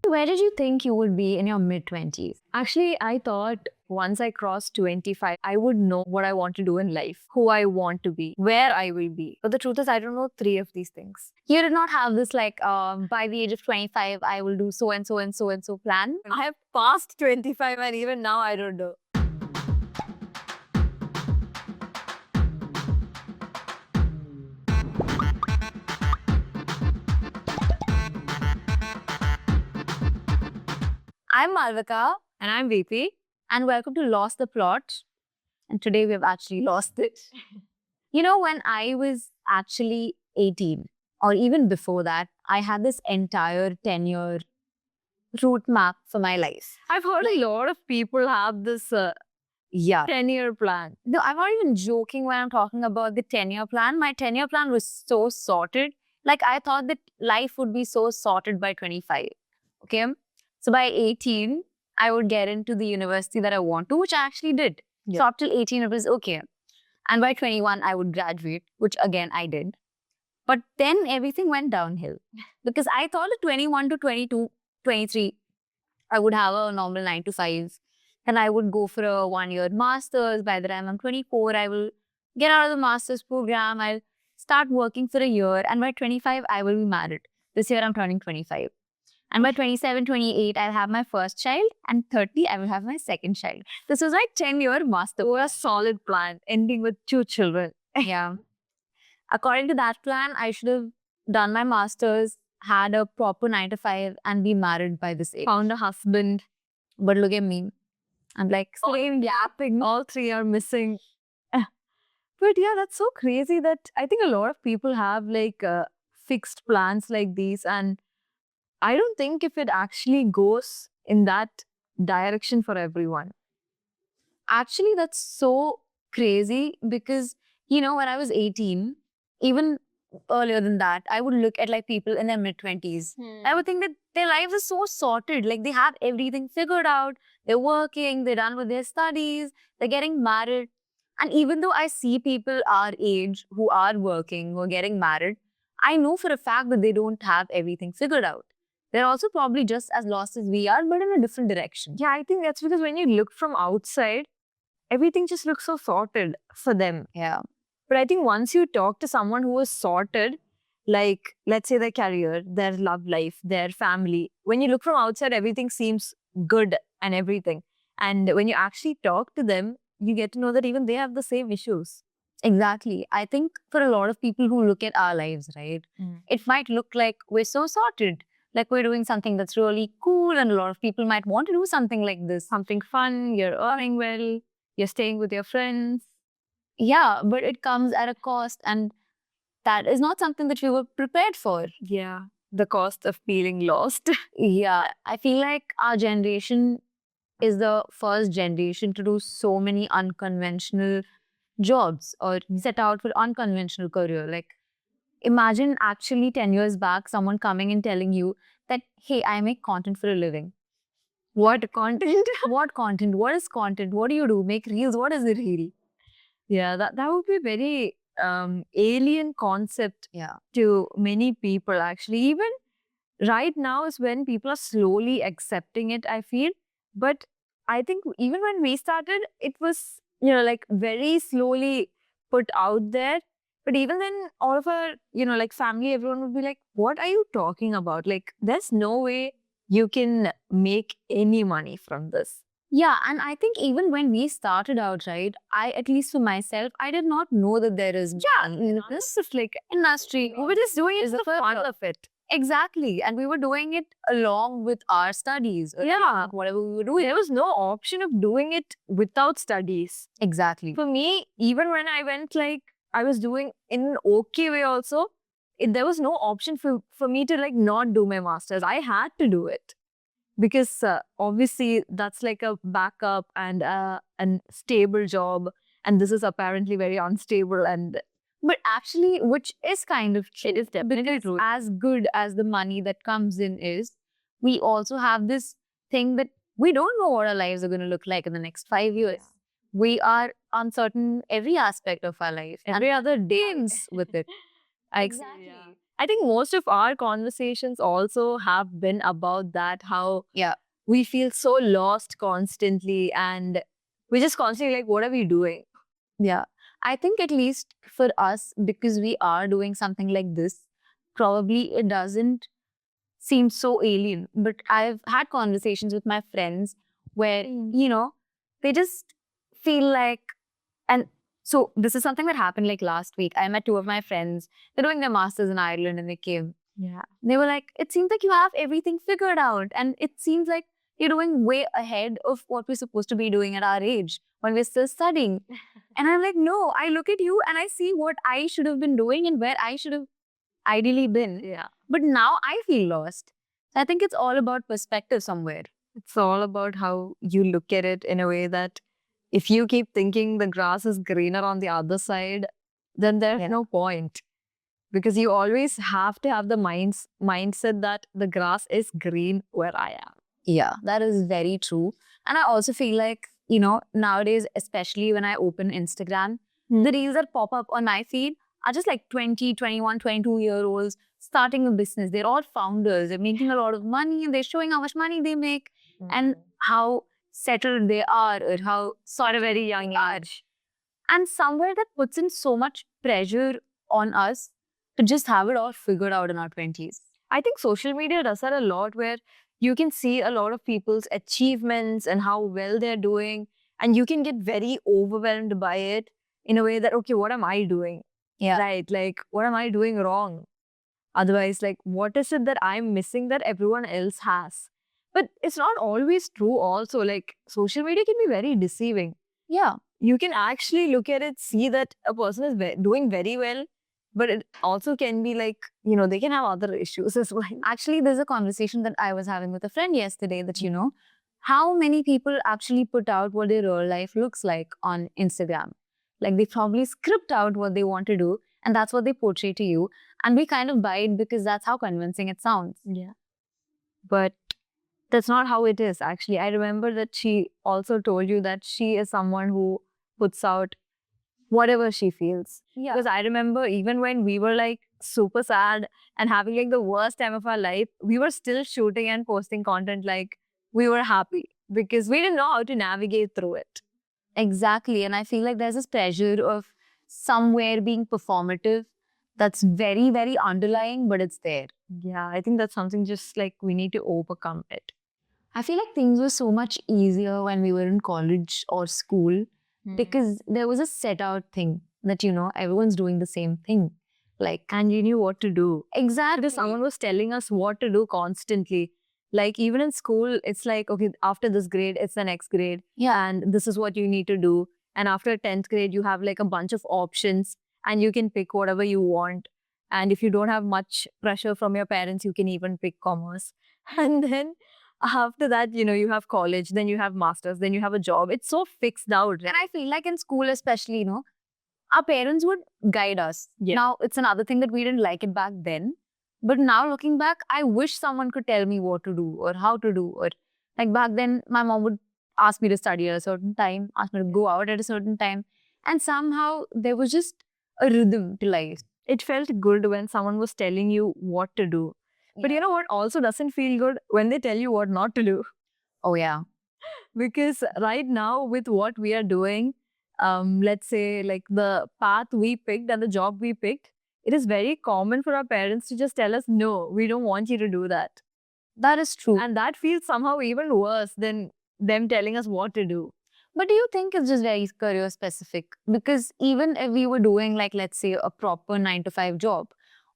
Where did you think you would be in your mid-20s? Actually, I thought once I crossed 25, I would know what I want to do in life, who I want to be, where I will be. But the truth is, I don't know three of these things. You did not have this like, by the age of 25, I will do so and so and so and so plan. I have passed 25 and even now I don't know. I'm Malvika, And I'm VP. and welcome to Lost the Plot. And today we've actually lost it. You know, when I was actually 18, or even before that, I had this entire 10-year route map for my life. I've heard a lot of people have this Yeah. 10-year plan. No, I'm not even joking when I'm talking about the 10-year plan. My 10-year plan was so sorted. Like, I thought that life would be so sorted by 25. Okay. So by 18, I would get into the university that I want to, which I actually did. Yeah. So up till 18, it was okay. And by 21, I would graduate, which again, I did. But then everything went downhill because I thought at 21 to 22, 23, I would have a normal 9 to 5 and I would go for a 1-year master's. By the time I'm 24, I will get out of the master's program. I'll start working for a year. And by 25, I will be married. This year, I'm turning 25. And by 27, 28, I'll have my first child. And 30, I will have my second child. This was my 10-year master. What a solid plan, ending with 2 children. Yeah. According to that plan, I should have done my master's, had a proper 9 to 5, and be married by this age. Found a husband. But look at me. I'm like, Same yapping. All 3 are missing. But yeah, that's so crazy that I think a lot of people have like fixed plans like these. And I don't think if it actually goes in that direction for everyone. actually, that's so crazy because, you know, when I was 18, even earlier than that, I would look at like people in their mid-20s. I would think that their lives are so sorted. Like they have everything figured out. They're working, they're done with their studies, they're getting married. And even though I see people our age who are working, who are getting married, I know for a fact that they don't have everything figured out. They're also probably just as lost as we are, but in a different direction. Yeah, I think that's because when you look from outside, everything just looks so sorted for them. Yeah. But I think once you talk to someone who is sorted, like let's say their career, their love life, their family, when you look from outside, everything seems good and everything. And when you actually talk to them, you get to know that even they have the same issues. Exactly. I think for a lot of people who look at our lives, right, it might look like we're so sorted, like we're doing something that's really cool, and a lot of people might want to do something like this. Something fun, you're earning well, you're staying with your friends. Yeah, but it comes at a cost, and that is not something that we were prepared for. Yeah, the cost of feeling lost. Yeah, I feel like our generation is the first generation to do so many unconventional jobs or set out for unconventional career. Like, imagine actually 10 years back, someone coming and telling you that, hey, I make content for a living. What content? What content? What is content? What do you do? Make reels? What is a reel? Yeah, that would be very alien concept Yeah. to many people actually. Even right now is when people are slowly accepting it, I feel. But I think even when we started, it was, like very slowly put out there. But even then, all of our, like family, everyone would be like, what are you talking about? Like, there's no way you can make any money from this. Yeah, and I think even when we started out, right, I, at least for myself, I did not know that there is This is like, industry. we were just doing it Is for the the fun first- of it. Exactly. And we were doing it along with our studies. Or Yeah. whatever we were doing. There was no option of doing it without studies. Exactly. For me, even when I went like, I was doing in an okay way also, there was no option for me to like not do my master's. I had to do it. Because obviously that's like a backup and a stable job. And this is apparently very unstable. And But actually, which is kind of true. it is definitely Because true. as good as the money that comes in is, we also have this thing that we don't know what our lives are going to look like in the next 5 years. We are uncertain every aspect of our life. Every other day. Ends with it. Exactly. I think most of our conversations also have been about that, how Yeah. we feel so lost constantly and we're just constantly like, what are we doing? Yeah. I think at least for us, because we are doing something like this, probably it doesn't seem so alien. But I've had conversations with my friends where, you know, they just feel like, and so this is something that happened like last week. I met two of my friends. They're doing their masters in Ireland and they came. Yeah. They were like, it seems like you have everything figured out. And it seems like you're doing way ahead of what we're supposed to be doing at our age when we're still studying. And I'm like, no, I look at you and I see what I should have been doing and where I should have ideally been. Yeah. But now I feel lost. So I think it's all about perspective somewhere. It's all about how you look at it in a way that if you keep thinking the grass is greener on the other side, then there's Yeah. no point. Because you always have to have the mindset that the grass is green where I am. Yeah, that is very true. And I also feel like, you know, nowadays, especially when I open Instagram, the reels that pop up on my feed are just like 20, 21, 22-year-olds starting a business. They're all founders. They're making a lot of money and they're showing how much money they make and how settled they are or how at a very young age. and somewhere that puts in so much pressure on us to just have it all figured out in our 20s. I think social media does that a lot where you can see a lot of people's achievements and how well they're doing, and you can get very overwhelmed by it in a way that, okay, what am I doing? Yeah. Right? Like, what am I doing wrong? Otherwise, like, what is it that I'm missing that everyone else has? But it's not always true also. Like, social media can be very deceiving. Yeah. You can actually look at it, see that a person is doing very well, but it also can be like, you know, they can have other issues as well. Actually, there's a conversation that I was having with a friend yesterday that, you know, how many people actually put out what their real life looks like on Instagram. Like they probably script out what they want to do and that's what they portray to you. And we kind of buy it because that's how convincing it sounds. Yeah. But that's not how it is, actually. I remember that she also told you that she is someone who puts out whatever she feels. Yeah. Because I remember even when we were like super sad and having like the worst time of our life, we were still shooting and posting content like we were happy because we didn't know how to navigate through it. Exactly. And I feel like there's this pressure of somewhere being performative that's very, very underlying, but it's there. Yeah, I think that's something just like we need to overcome it. I feel like things were so much easier when we were in college or school because there was a set out thing that, you know, everyone's doing the same thing. Like, and you knew what to do. Exactly. Because someone was telling us what to do constantly. Like even in school, it's like, okay, after this grade, it's the next grade. Yeah. And this is what you need to do. And after 10th grade, you have like a bunch of options and you can pick whatever you want. And if you don't have much pressure from your parents, you can even pick commerce. And then after that, you know, you have college, then you have masters, then you have a job. It's so fixed out. And I feel like in school, especially, you know, our parents would guide us. Yeah. Now, it's another thing that we didn't like it back then. But now looking back, I wish someone could tell me what to do or how to do. Or like back then, my mom would ask me to study at a certain time, ask me to go out at a certain time. And somehow there was just a rhythm to life. It felt good when someone was telling you what to do. But you know what also doesn't feel good? When they tell you what not to do. Oh, yeah. Because right now with what we are doing, let's say like the path we picked and the job we picked, it is very common for our parents to just tell us, no, we don't want you to do that. That is true. And that feels somehow even worse than them telling us what to do. But do you think it's just very career specific? Because even if we were doing like, let's say a proper 9-to-5 job,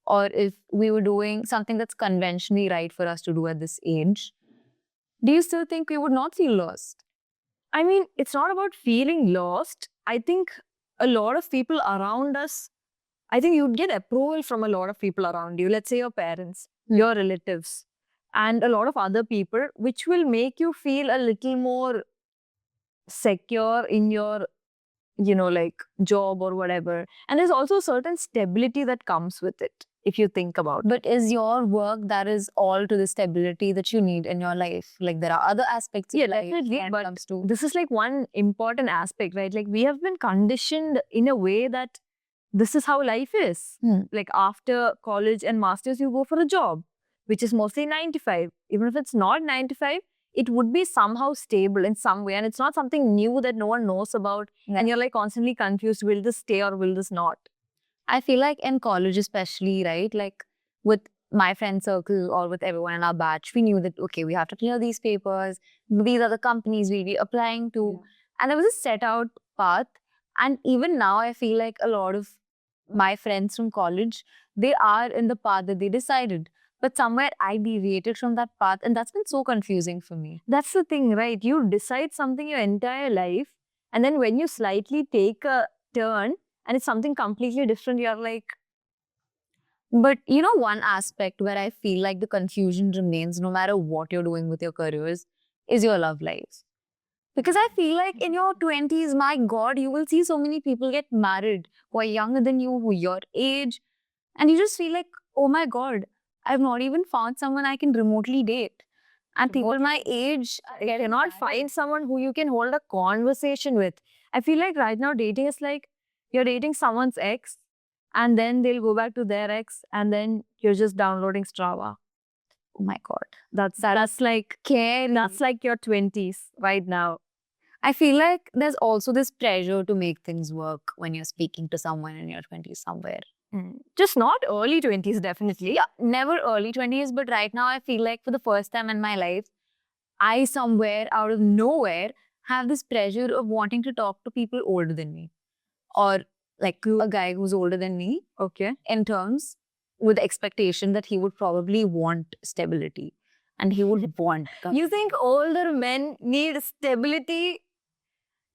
or if we were doing something that's conventionally right for us to do at this age, do you still think we would not feel lost? I mean, it's not about feeling lost. I think a lot of people around us, I think you'd get approval from a lot of people around you. Let's say your parents, your relatives, and a lot of other people, which will make you feel a little more secure in your, you know, like job or whatever. And there's also a certain stability that comes with it, if you think about it. But is your work that is all to the stability that you need in your life? Like there are other aspects of life definitely, when it but comes to... this is like one important aspect, right? Like we have been conditioned in a way that this is how life is. Like after college and masters, you go for a job, which is mostly 9 to 5. Even if it's not 9 to 5, it would be somehow stable in some way. And it's not something new that no one knows about. And you're like constantly confused, will this stay or will this not? I feel like in college especially, right? Like with my friend circle or with everyone in our batch, we knew that, okay, we have to clear these papers. These are the companies we'll be applying to. And there was a set out path. And even now, I feel like a lot of my friends from college, they are in the path that they decided. But somewhere I deviated from that path. And that's been so confusing for me. That's the thing, right? You decide something your entire life. And then when you slightly take a turn and it's something completely different, you're like, but you know, one aspect where I feel like the confusion remains no matter what you're doing with your careers is your love lives. Because I feel like in your 20s, my God, you will see so many people get married who are younger than you, who are your age. And you just feel like, oh my God, I've not even found someone I can remotely date. And people my age cannot find someone who you can hold a conversation with. I feel like right now dating is like you're dating someone's ex and then they'll go back to their ex and then you're just downloading Strava. Oh my God. That's like scary. That's like your 20s right now. I feel like there's also this pressure to make things work when you're speaking to someone in your 20s somewhere. Just not early 20s, definitely. Yeah, never early 20s, but right now I feel like for the first time in my life, I somewhere out of nowhere have this pressure of wanting to talk to people older than me. Or like a guy who's older than me. Okay. In terms with the expectation that he would probably want stability. And he would want... You think older men need stability?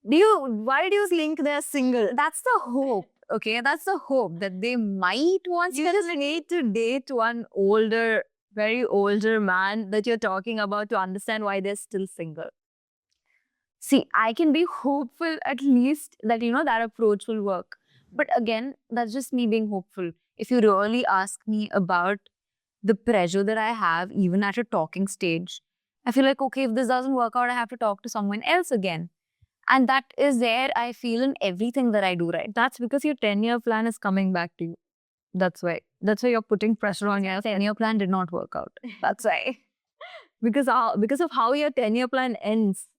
Why do you think they're single? That's the hope. Okay, that's the hope that they might want. You just need to date one very older man that you're talking about to understand why they're still single. See, I can be hopeful at least that, that approach will work. But again, that's just me being hopeful. If you really ask me about the pressure that I have, even at a talking stage, I feel like, okay, if this doesn't work out, I have to talk to someone else again. And that is there, I feel, in everything that I do, right? That's because your 10-year plan is coming back to you. That's why. That's why you're putting pressure on your 10-year plan did not work out. That's why. Because of how your 10-year plan ends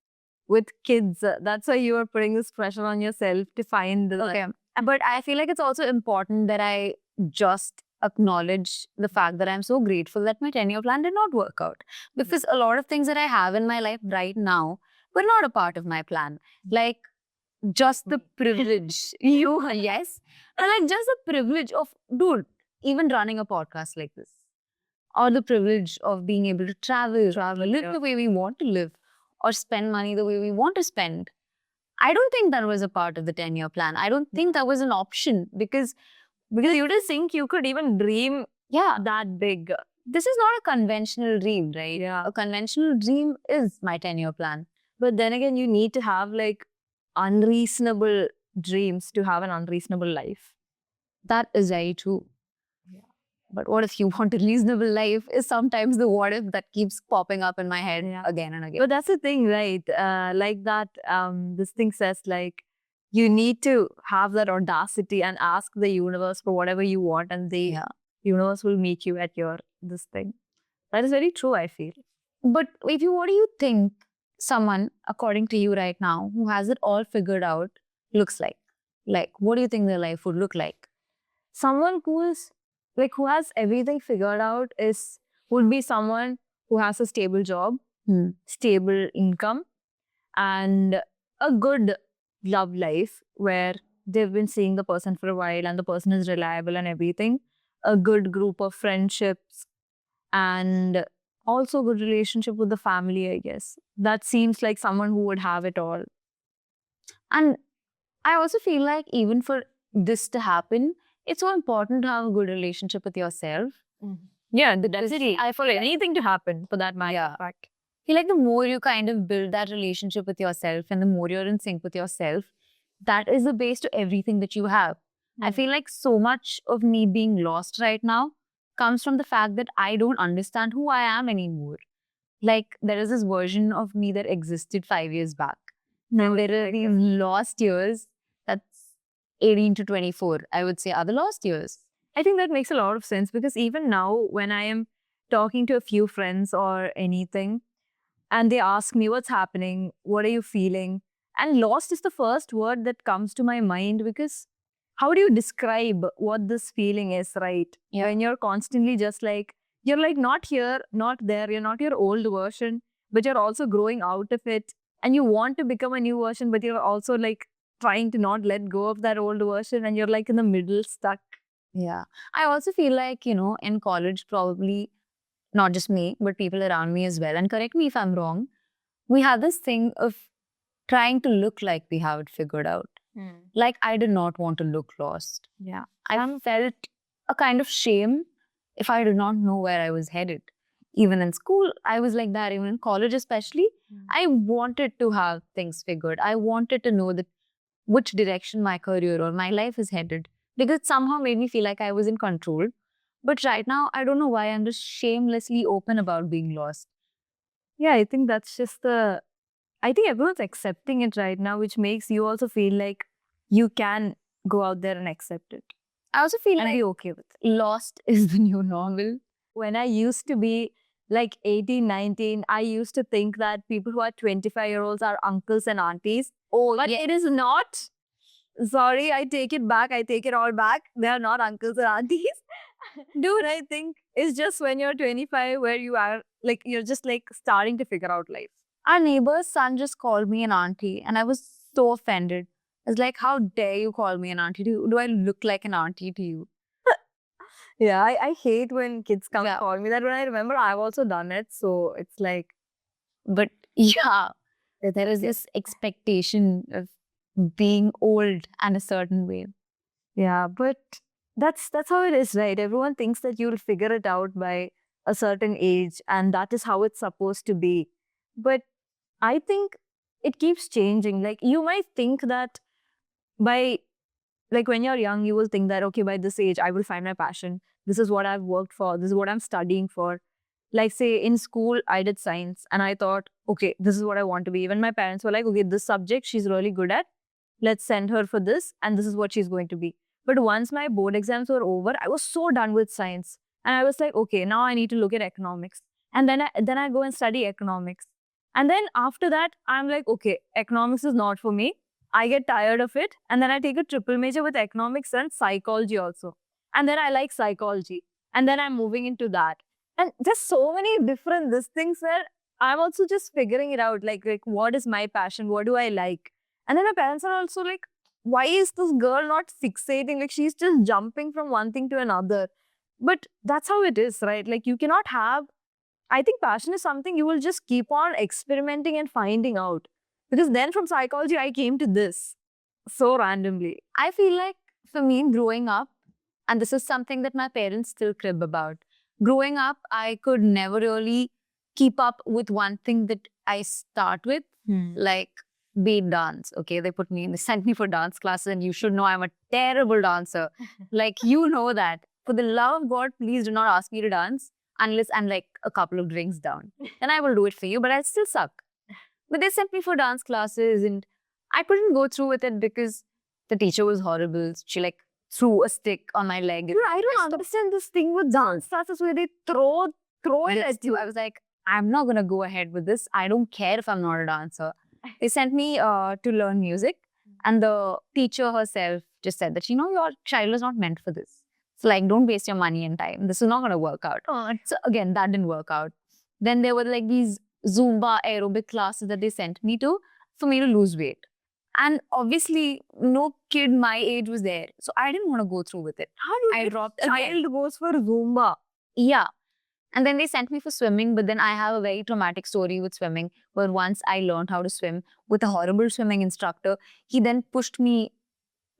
with kids. That's why you are putting this pressure on yourself to find the... Okay. But I feel like it's also important that I just acknowledge the fact that I'm so grateful that my 10-year plan did not work out. Because a lot of things that I have in my life right now were not a part of my plan. Like, just the privilege. Yes. And like, just the privilege of, dude, even running a podcast like this. Or the privilege of being able to travel, live the way we want to live. Or spend money the way we want to spend. I don't think that was a part of the 10-year plan. I don't think that was an option because you just think you could even dream that big. This is not a conventional dream, right? Yeah. A conventional dream is my 10-year plan. But then again, you need to have like unreasonable dreams to have an unreasonable life. That is very true. Yeah. But what if you want a reasonable life is sometimes the what if that keeps popping up in my head again and again. But that's the thing, right? Like that, this thing says like, you need to have that audacity and ask the universe for whatever you want and the universe will meet you at this thing. That is very true, I feel. But what do you think someone, according to you right now, who has it all figured out, looks like? Like, what do you think their life would look like? Someone who has everything figured out would be someone who has a stable job, stable income, and a good love life where they've been seeing the person for a while and the person is reliable and everything. A good group of friendships and also good relationship with the family, I guess. That seems like someone who would have it all. And I also feel like even for this to happen, it's so important to have a good relationship with yourself. Yeah, definitely. For anything to happen, for that matter. Yeah. I feel like the more you kind of build that relationship with yourself and the more you're in sync with yourself, that is the base to everything that you have. I feel like so much of me being lost right now comes from the fact that I don't understand who I am anymore. Like, there is this version of me that existed 5 years back. Now there are these lost years that's 18 to 24, I would say, are the lost years. I think that makes a lot of sense because even now, when I am talking to a few friends or anything, and they ask me what's happening, what are you feeling? And lost is the first word that comes to my mind because how do you describe what this feeling is, right? Yeah. When you're constantly just like, you're like not here, not there, you're not your old version, but you're also growing out of it. And you want to become a new version, but you're also like trying to not let go of that old version and you're like in the middle stuck. Yeah. I also feel like, in college, probably not just me, but people around me as well. And correct me if I'm wrong. We had this thing of trying to look like we have it figured out. Like, I did not want to look lost. Yeah. I felt a kind of shame if I did not know where I was headed. Even in school, I was like that. Even in college, especially, I wanted to have things figured. I wanted to know that which direction my career or my life is headed because it somehow made me feel like I was in control. But right now, I don't know why I'm just shamelessly open about being lost. Yeah, I think that's just I think everyone's accepting it right now, which makes you also feel like you can go out there and accept it I also feel and like be okay with it. lost is the new normal. When I used to be like 18, 19, I used to think that people who are 25-year-olds are uncles and aunties. Oh, But yeah. it is not. Sorry, I take it back. I take it all back. They are not uncles or aunties. Dude, I think it's just when you're 25 where you are like, you're just like starting to figure out life. Our neighbor's son just called me an auntie, and I was so offended. I was like, how dare you call me an auntie? Do I look like an auntie to you? Yeah, I hate when kids come Yeah. call me that. When I remember, I've also done it. So it's like, But yeah, there is this expectation of being old and a certain way. yeah, but that's how it is, right? Everyone thinks that you'll figure it out by a certain age, and that is how it's supposed to be. But I think it keeps changing. Like you might think that by like when you're young, you will think that okay, by this age, I will find my passion. This is what I've worked for. This is what I'm studying for. Like say in school, I did science, and I thought, okay, this is what I want to be. Even my parents were like, okay, this subject she's really good at. Let's send her for this, and this is what she's going to be. But once my board exams were over, I was so done with science, and I was like, okay, now I need to look at economics, and then I go and study economics, and then after that, I'm like, okay, economics is not for me. I get tired of it, and then I take a triple major with economics and psychology also, and then I like psychology, and then I'm moving into that, and just so many different these things where I'm also just figuring it out, like what is my passion, what do I like. And then my parents are also like, why is this girl not fixating? Like she's just jumping from one thing to another. But that's how it is, right? Like you cannot have, I think passion is something you will just keep on experimenting and finding out. Because then from psychology, I came to this so randomly. I feel like for me, growing up, and this is something that my parents still crib about. Growing up, I could never really keep up with one thing that I start with, like be it dance. Okay, they sent me for dance classes, and you should know I'm a terrible dancer. Like you know that. For the love of God, please do not ask me to dance unless I'm like a couple of drinks down. Then I will do it for you, but I'll still suck. But they sent me for dance classes, and I couldn't go through with it because the teacher was horrible. She like threw a stick on my leg. Dude, I don't understand this thing with dance classes where they throw it at you. I was like, I'm not gonna go ahead with this. I don't care if I'm not a dancer. They sent me to learn music, and the teacher herself just said that your child is not meant for this. So like, don't waste your money and time. This is not gonna work out. So again, that didn't work out. Then there were like these Zumba aerobic classes that they sent me to for me to lose weight. And obviously, no kid my age was there. So I didn't want to go through with it. How do I dropped again. child goes for Zumba? Yeah. And then they sent me for swimming. But then I have a very traumatic story with swimming where once I learned how to swim with a horrible swimming instructor, he then pushed me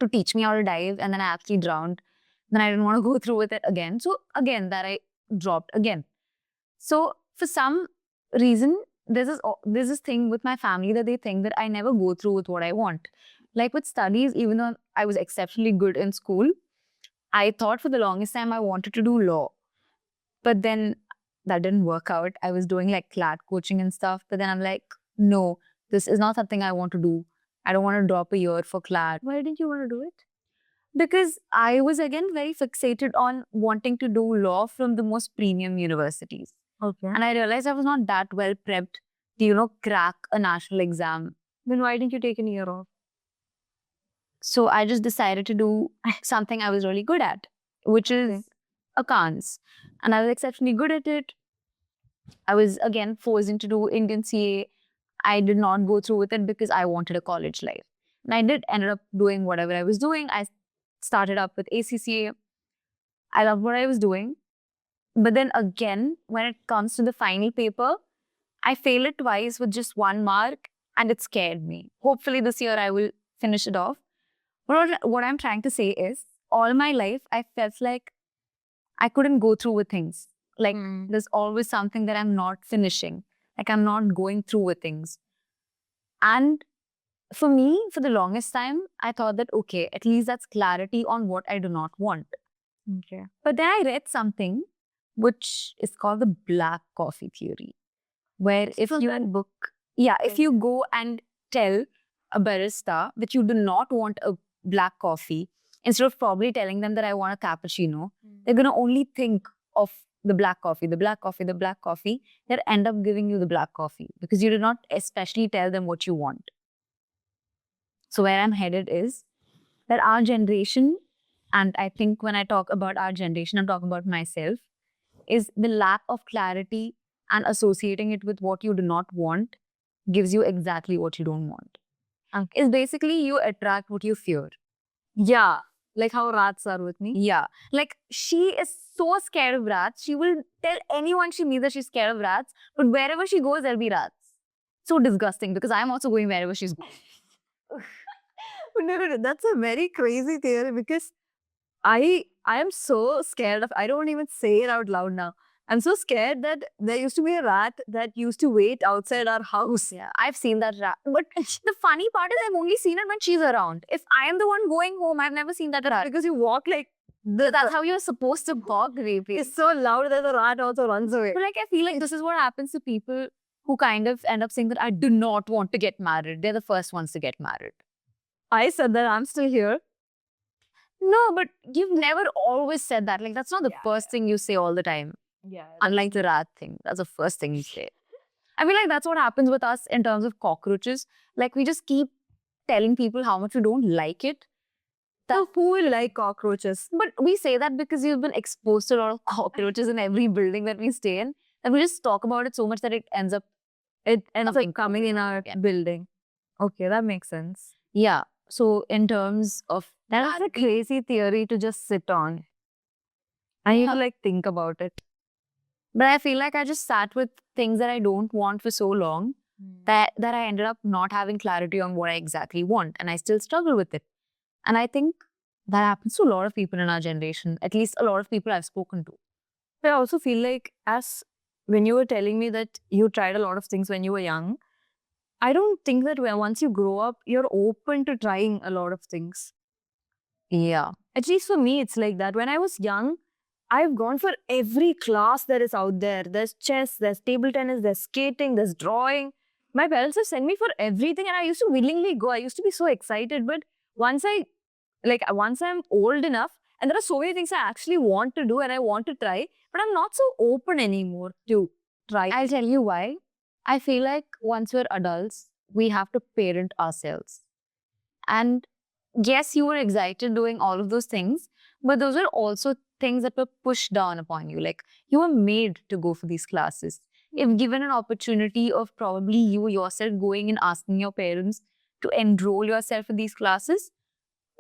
to teach me how to dive. And then I actually drowned. Then I didn't want to go through with it again. So again, that I dropped again. So for some reason, there's this thing with my family that they think that I never go through with what I want. Like with studies, even though I was exceptionally good in school, I thought for the longest time I wanted to do law. But then that didn't work out. I was doing like CLAT coaching and stuff. But then I'm like, no, this is not something I want to do. I don't want to drop a year for CLAT. Why didn't you want to do it? Because I was again very fixated on wanting to do law from the most premium universities. Okay. And I realized I was not that well prepped to, crack a national exam. Then why didn't you take an year off? So I just decided to do something I was really good at, which Okay. is accounts. And I was exceptionally good at it. I was again forced into do Indian CA. I did not go through with it because I wanted a college life. And I did ended up doing whatever I was doing. I started up with ACCA. I loved what I was doing. But then again, when it comes to the final paper, I failed it twice with just 1 mark and it scared me. Hopefully this year I will finish it off. But what I'm trying to say is, all my life, I felt like I couldn't go through with things. Like there's always something that I'm not finishing. Like I'm not going through with things. And for me, for the longest time, I thought that, okay, at least that's clarity on what I do not want. Okay. But then I read something which is called the black coffee theory, where if So you that book. if you go and tell a barista that you do not want a black coffee, instead of probably telling them that I want a cappuccino, they're going to only think of the black coffee, the black coffee, the black coffee. They'll end up giving you the black coffee because you did not especially tell them what you want. So where I'm headed is that our generation, and I think when I talk about our generation, I'm talking about myself, is the lack of clarity and associating it with what you do not want gives you exactly what you don't want. It's basically you attract what you fear. Yeah. Like how rats are with me. Yeah. Like she is so scared of rats. She will tell anyone she meets that she's scared of rats, but wherever she goes, there'll be rats. So disgusting because I'm also going wherever she's going. No. That's a very crazy theory because I am so scared of, I don't even say it out loud now. I'm so scared that there used to be a rat that used to wait outside our house. Yeah, I've seen that rat. But the funny part is I've only seen it when she's around. If I am the one going home, I've never seen that rat. Because you walk like, That's how you're supposed to walk, Repi. it's so loud that the rat also runs away. But like I feel like this is what happens to people who kind of end up saying that I do not want to get married. They're the first ones to get married. I said that I'm still here. No, but you've never always said that. Like that's not the Yeah, first thing you say all the time. Yeah. Unlike the rat thing. That's the first thing you say. I feel like that's what happens with us in terms of cockroaches. Like we just keep telling people how much we don't like it. So who will like cockroaches? But we say that because you've been exposed to a lot of cockroaches in every building that we stay in. And we just talk about it so much that it ends up Like coming in our building. Okay, that makes sense. Yeah. So in terms of That is a crazy theory to just sit on. I need to like think about it. But I feel like I just sat with things that I don't want for so long that I ended up not having clarity on what I exactly want. And I still struggle with it. And I think that happens to a lot of people in our generation, at least a lot of people I've spoken to. But I also feel like when you were telling me that you tried a lot of things when you were young, I don't think that once you grow up, you're open to trying a lot of things. Yeah. At least for me, it's like that. When I was young, I've gone for every class that is out there. There's chess, there's table tennis, there's skating, there's drawing. My parents have sent me for everything and I used to willingly go. I used to be so excited. But once I'm old enough, and there are so many things I actually want to do and I want to try, but I'm not so open anymore to try. I'll tell you why. I feel like once we're adults, we have to parent ourselves. And yes, you were excited doing all of those things, but those were also things that were pushed down upon you. Like you were made to go for these classes. If given an opportunity of probably you yourself going and asking your parents to enroll yourself in these classes,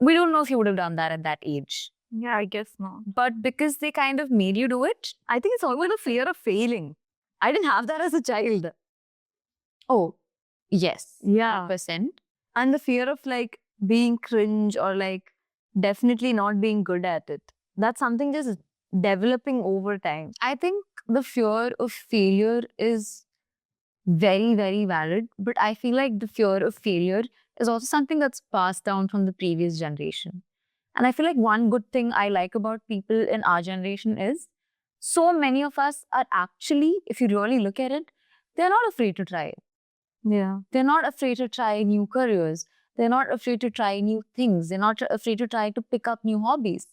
we don't know if you would have done that at that age. Yeah, I guess not. But because they kind of made you do it, I think it's always the fear of failing. I didn't have that as a child. oh, yes, Yeah. 100%. And the fear of like being cringe or like definitely not being good at it. That's something just developing over time. I think the fear of failure is very, very valid. But I feel like the fear of failure is also something that's passed down from the previous generation. And I feel like one good thing I like about people in our generation is so many of us are actually, if you really look at it, they're not afraid to try it. Yeah. They're not afraid to try new careers. They're not afraid to try new things. They're not afraid to try to pick up new hobbies.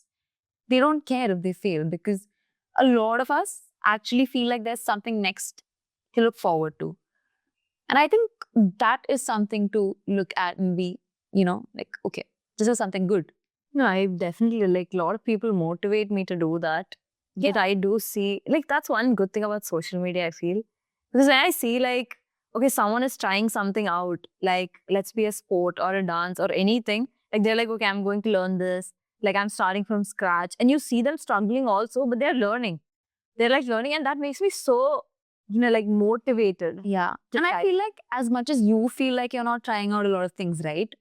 They don't care if they fail, because a lot of us actually feel like there's something next to look forward to. And I think that is something to look at and be, like, okay, this is something good. No, I definitely, like, a lot of people motivate me to do that. Yet I do see, like, that's one good thing about social media, I feel. Because when I see, like, okay, someone is trying something out, like, let's be a sport or a dance or anything, like, they're like, okay, I'm going to learn this, like, I'm starting from scratch. And you see them struggling also, but they're learning. They're like learning, and that makes me so, like, motivated. Yeah. to And I try. feel like as much as you feel like you're not trying out a lot of things, right?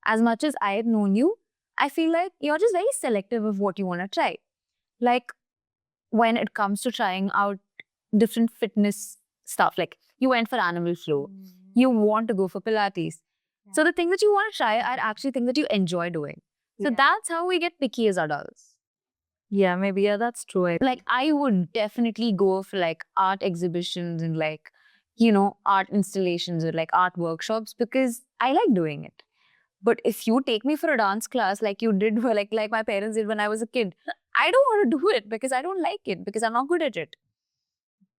As much as I have known you, I feel like you're just very selective of what you want to try. Like when it comes to trying out different fitness stuff, like you went for animal flow, you want to go for Pilates. So the things that you want to try are actually things that you enjoy doing. So that's how we get picky as adults. Yeah, maybe, yeah, that's true. Like I would definitely go for like art exhibitions and like, art installations or like art workshops because I like doing it. But if you take me for a dance class like you did, like my parents did when I was a kid, I don't want to do it because I don't like it, because I'm not good at it.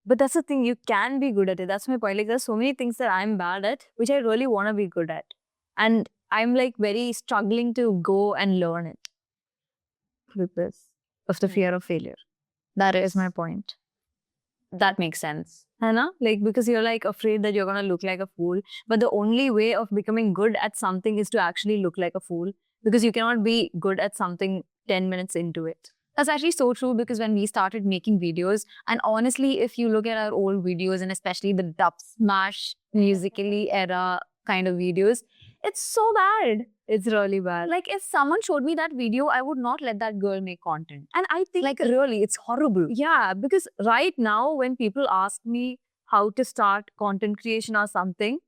But that's the thing, you can be good at it. That's my point. Like, there's so many things that I'm bad at, which I really want to be good at. And I'm like very struggling to go and learn it because of the fear of failure. That Is my point. That makes sense. Hannah? Like, because you're like afraid that you're going to look like a fool. But the only way of becoming good at something is to actually look like a fool, because you cannot be good at something 10 minutes into it. That's actually so true, because when we started making videos, and honestly, if you look at our old videos and especially the dub smash musically era kind of videos, it's so bad. It's really bad. Like if someone showed me that video, I would not let that girl make content. And I think, Like really, it's horrible. yeah, because right now when people ask me how to start content creation or something,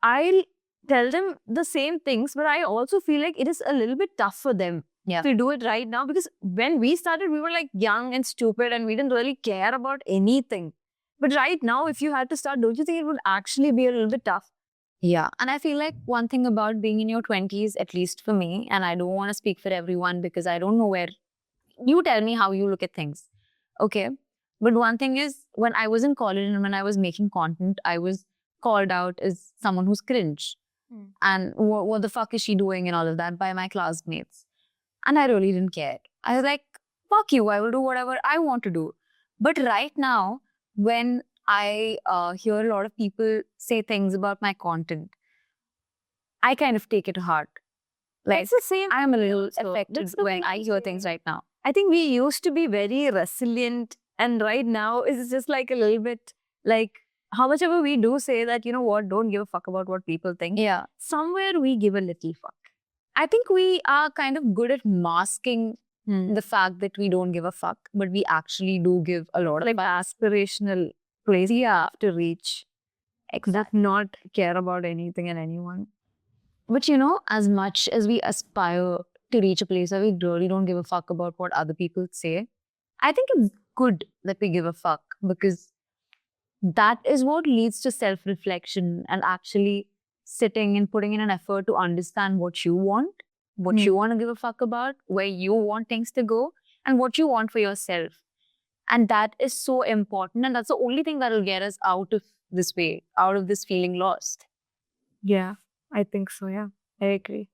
I'll tell them the same things, but I also feel like it is a little bit tough for them to do it right now, because when we started, we were like young and stupid and we didn't really care about anything. But right now, if you had to start, don't you think it would actually be a little bit tough? Yeah. And I feel like one thing about being in your 20s, at least for me, and I don't want to speak for everyone because I don't know where, you tell me how you look at things. Okay. But one thing is, when I was in college and when I was making content, I was called out as someone who's cringe. And what the fuck is she doing and all of that by my classmates. And I really didn't care. I was like, fuck you, I will do whatever I want to do. But right now, when I hear a lot of people say things about my content, I kind of take it to heart. Like, It's the same. I'm a little So, affected that's the when thing I I'm hear things saying. right now. I think we used to be very resilient, and right now it's just like a little bit like, how much ever we do say that, you know what, don't give a fuck about what people think. Yeah. Somewhere we give a little fuck. I think we are kind of good at masking the fact that we don't give a fuck, but we actually do give a lot of Like aspirational place to reach. That not care about anything and anyone. But as much as we aspire to reach a place where we really don't give a fuck about what other people say, I think it's good that we give a fuck, because that is what leads to self-reflection and actually sitting and putting in an effort to understand what you want, what you want to give a fuck about, where you want things to go, and what you want for yourself. And that is so important. And that's the only thing that will get us out of this way, out of this feeling lost. Yeah, I think so. Yeah, I agree.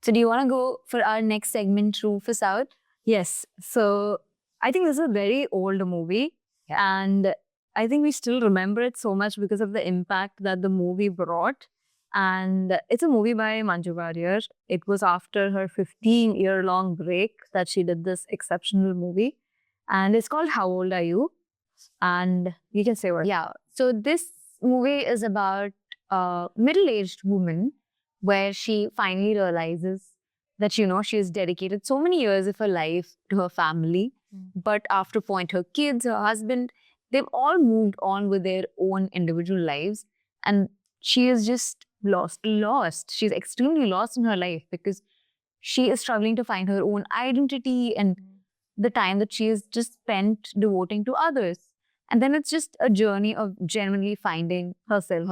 So do you want to go for our next segment, Rufus Out? Yes. So I think this is a very old movie. Yeah. And I think we still remember it so much because of the impact that the movie brought. And it's a movie by Manju Warrior. It was after her 15-year-long break that she did this exceptional movie. And it's called How Old Are You? And you can say what. Yeah. So this movie is about a middle-aged woman where she finally realizes that, she has dedicated so many years of her life to her family. But after a point, her kids, her husband, they've all moved on with their own individual lives. And she is just lost. She's extremely lost in her life because she is struggling to find her own identity and the time that she has just spent devoting to others. And then it's just a journey of genuinely finding herself.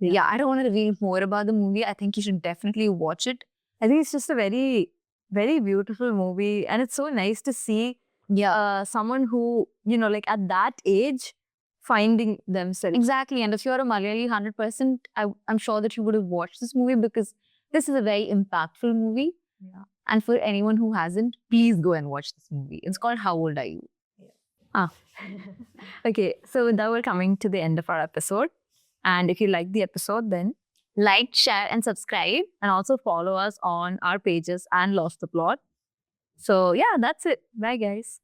Yeah, I don't want to reveal more about the movie. I think you should definitely watch it. I think it's just a very, very beautiful movie. And it's so nice to see someone who, like at that age, finding themselves. Exactly. And if you're a Malayali 100%, I'm sure that you would have watched this movie because this is a very impactful movie. Yeah. And for anyone who hasn't, please go and watch this movie. It's called How Old Are You? Okay, so now we're coming to the end of our episode. And if you like the episode, then Like, share, and subscribe. and also follow us on our pages and Lost the Plot. So yeah, that's it. Bye, guys.